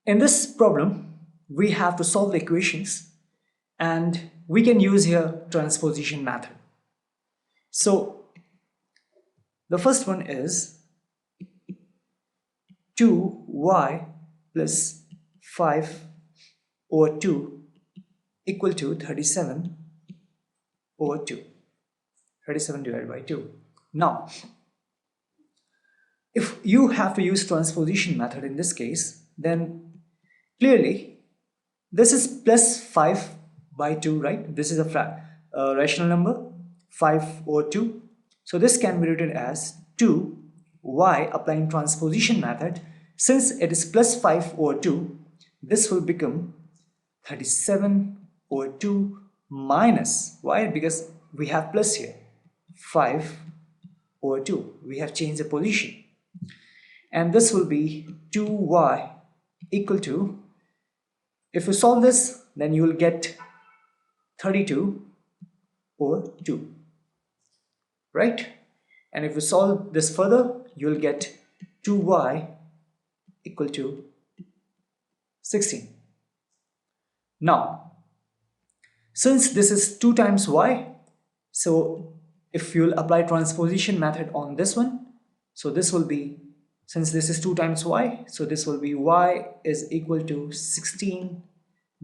In this problem, we have to solve the equations and we can use here transposition method. So the first one is 2y plus 5 over 2 equal to 37 over 2. 37 divided by 2. Now, if you have to use transposition method in this case, then clearly this is plus 5 by 2, right? This is a rational number, 5 over 2. So this can be written as 2y applying transposition method. Since it is plus 5 over 2, this will become 37 over 2 minus, why? Because we have plus here, 5 over 2. We have changed the position. And this will be 2y equal to, if you solve this, then you will get 32 over 2, right? And if you solve this further, you will get 2y equal to 16. Now, since this is 2 times y, so if you will apply transposition method on this one, so this will be, since this is 2 times y, so this will be y is equal to 16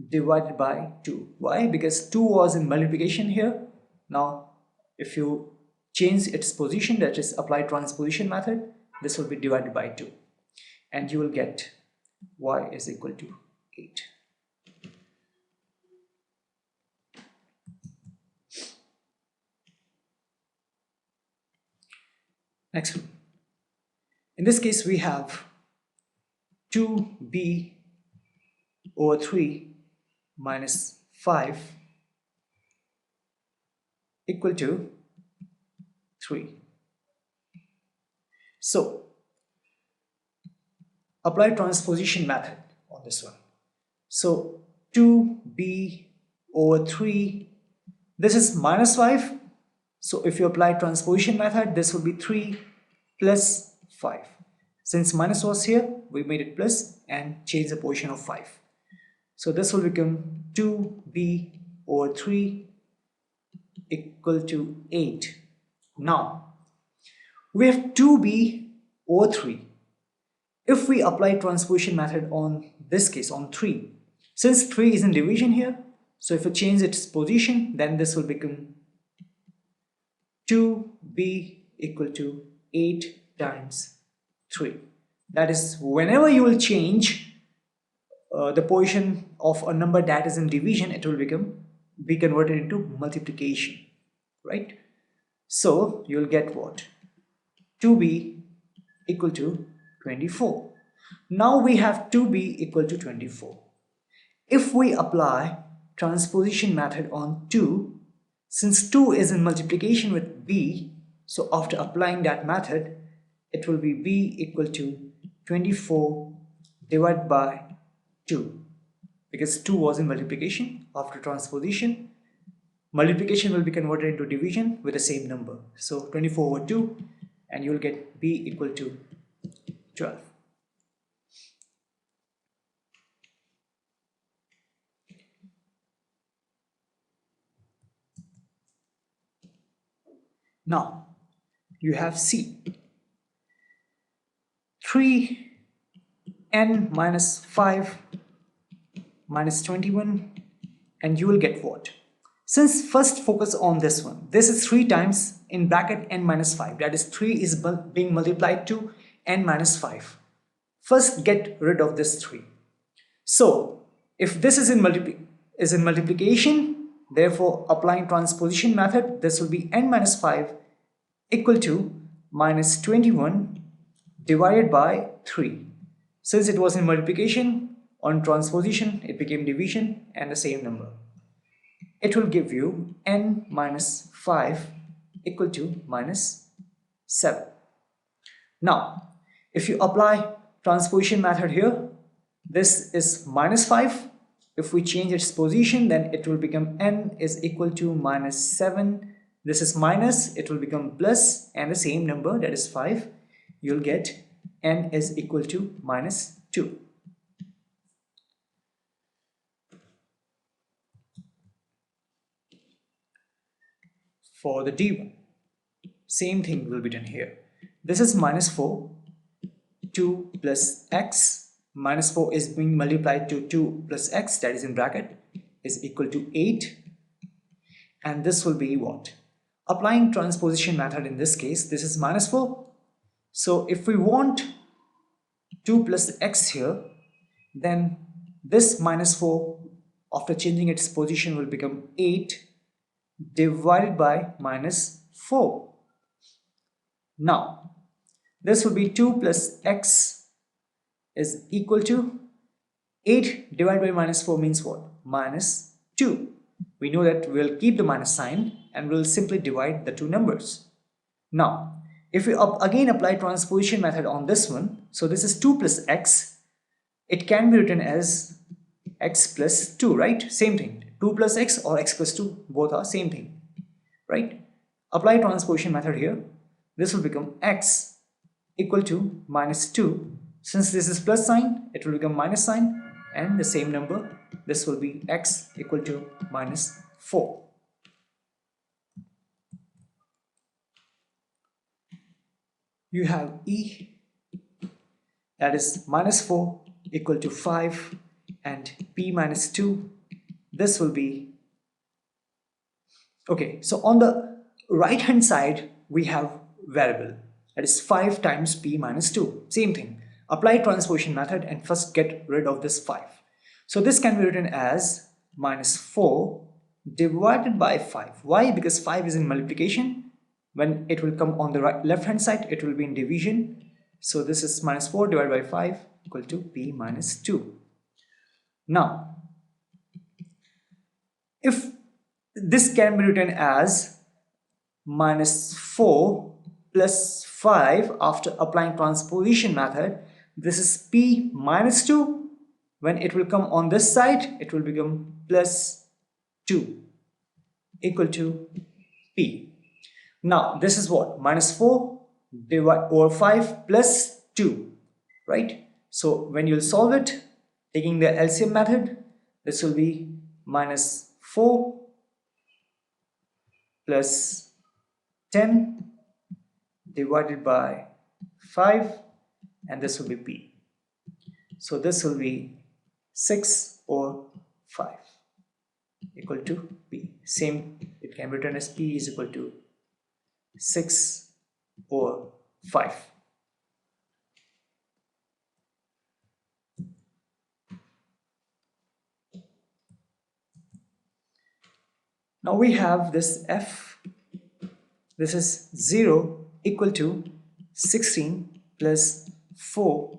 divided by 2. Why? Because 2 was in multiplication here. Now, if you change its position, that is apply transposition method, this will be divided by 2. And you will get y is equal to 8. Next one. In this case, we have 2b over 3 minus 5 equal to 3. So, apply transposition method on this one. So, 2b over 3, this is minus 5. So, if you apply transposition method, this will be 3 plus 5. Since minus was here, we made it plus and changed the position of 5. So this will become 2b over 3 equal to 8. Now, we have 2b over 3. If we apply transposition method on this case, on 3, since 3 is in division here, so if we change its position, then this will become 2b equal to 8 times 3. That is, whenever you will change the position of a number that is in division, it will be converted into multiplication, right? So you will get what? 2b equal to 24. Now we have 2b equal to 24. If we apply transposition method on 2, since 2 is in multiplication with b, so after applying that method, it will be b equal to 24 divided by 2. Because 2 was in multiplication, after transposition, multiplication will be converted into division with the same number. So 24 over 2, and you will get b equal to 12. Now, you have C. 3n minus 5 minus 21, and you will get what? Since first focus on this one, this is 3 times in bracket n minus 5, that is 3 is being multiplied to n minus 5. First get rid of this 3. So if this is in multiplication, therefore applying transposition method, this will be n minus 5 equal to minus 21 divided by 3. Since it was in multiplication, on transposition it became division and the same number. It will give you n minus 5 equal to minus 7. Now, if you apply transposition method here, this is minus 5. If we change its position, then it will become n is equal to minus 7. This is minus, it will become plus, and the same number, that is 5. You'll get n is equal to minus 2. for the D1. Same thing will be done here. This is minus 4, 2 plus x, minus 4 is being multiplied to 2 plus x, that is in bracket, is equal to 8. And this will be what? Applying transposition method in this case, this is minus 4. So if we want 2 plus x here, then this minus 4 after changing its position will become 8 divided by minus 4. Now this will be 2 plus x is equal to 8 divided by minus 4 means what? Minus 2. We know that we'll keep the minus sign and we'll simply divide the two numbers. Now if we again apply transposition method on this one, so this is 2 plus x, it can be written as x plus 2, right? Same thing. 2 plus x or x plus 2, both are same thing, right? Apply transposition method here. This will become x equal to minus 2. Since this is plus sign, it will become minus sign, and the same number, this will be x equal to minus 4. You have E, that is minus 4 equal to 5, and P minus 2, this will be, okay, so on the right hand side we have variable, that is 5 times P minus 2, same thing. Apply transposition method and first get rid of this 5. So this can be written as minus 4 divided by 5. Why? Because 5 is in multiplication. When it will come on the left hand side, it will be in division. So this is minus 4 divided by 5 equal to P minus 2. Now, if this can be written as minus 4 plus 5 after applying transposition method, this is P minus 2. When it will come on this side, it will become plus 2 equal to P. Now this is what? Minus 4 divided over 5 plus 2, right? So when you'll solve it, taking the LCM method, this will be minus 4 plus 10 divided by 5, and this will be P. So this will be 6 over 5 equal to P. Same, it can be written as P is equal to 6 over 5. Now we have this F, this is 0 equal to 16 plus 4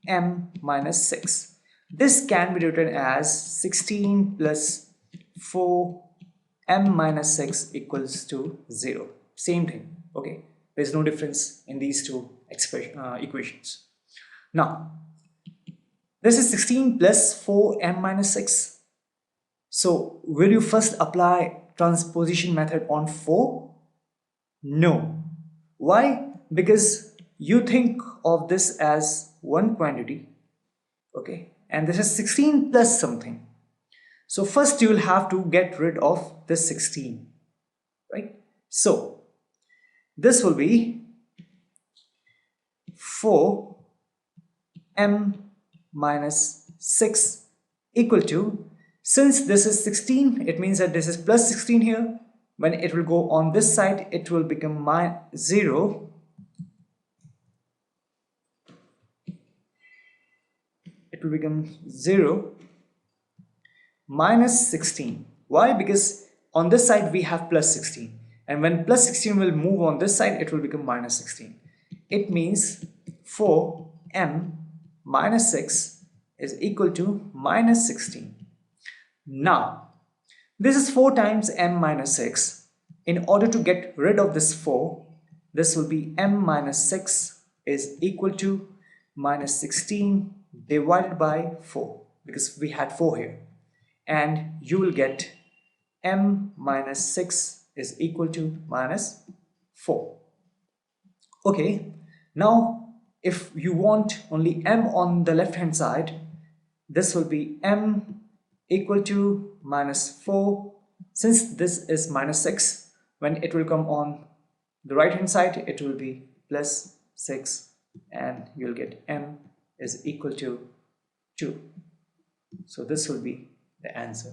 m minus 6. This can be written as 16 plus 4 m minus 6 equals to 0. Same thing, okay? There's no difference in these two equations. Now, this is 16 plus 4 m minus 6. So, will you first apply transposition method on 4? No. Why? Because you think of this as one quantity, okay? And this is 16 plus something. So first you will have to get rid of this 16, right? So this will be 4 m minus 6 equal to, since this is 16, it means that this is plus 16 here. When it will go on this side, it will become 0. It will become 0 minus 16. Why? Because on this side we have plus 16, and when plus 16 will move on this side, it will become minus 16. It means 4m minus 6 is equal to minus 16. Now this is 4 times m minus 6. In order to get rid of this 4, this will be m minus 6 is equal to minus 16 divided by 4, because we had 4 here, and you will get m minus 6 is equal to minus 4. Okay, now if you want only m on the left hand side, this will be m equal to minus 4. Since this is minus 6, When it will come on the right hand side, it will be plus 6, and you'll get m is equal to 2. So this will be the answer.